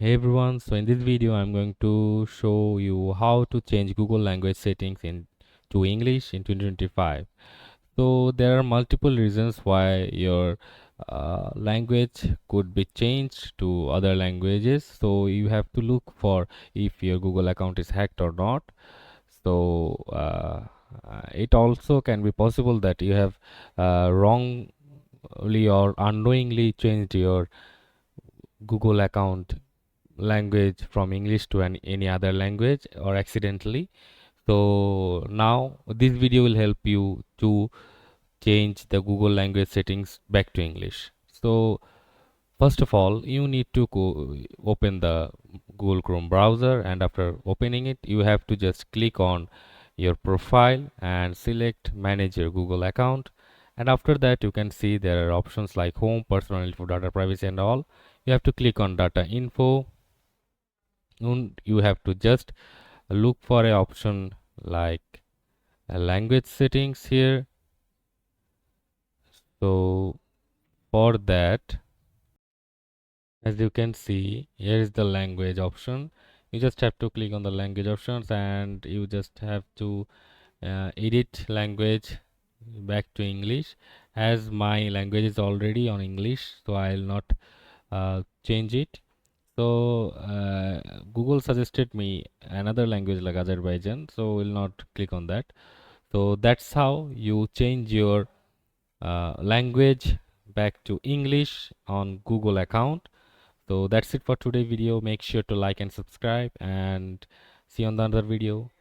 Hey everyone, so in this video I'm going to show you how to change Google language settings to English in 2025. So there are multiple reasons why your language could be changed to other languages. So you have to look for if your Google account is hacked or not. So it also can be possible that you have wrongly or unknowingly changed your Google account language from English to any other language or accidentally. So now this video will help you to change the Google language settings back to English. So first of all, you need to go open the Google Chrome browser, and after opening it, you have to just click on your profile and select manage your Google account. And after that, you can see there are options like home, personal info, data privacy, and all. You have to click on data info. And you have to just look for a option like language settings here. So for that, as you can see, here is the language option. You just have to click on the language options, and you just have to edit language back to English. As my language is already on English, so I'll not change it. So Google suggested me another language like Azerbaijan, so we'll not click on that. So that's how you change your language back to English on Google account. So that's it for today video. Make sure to like and subscribe, and see you on the other video.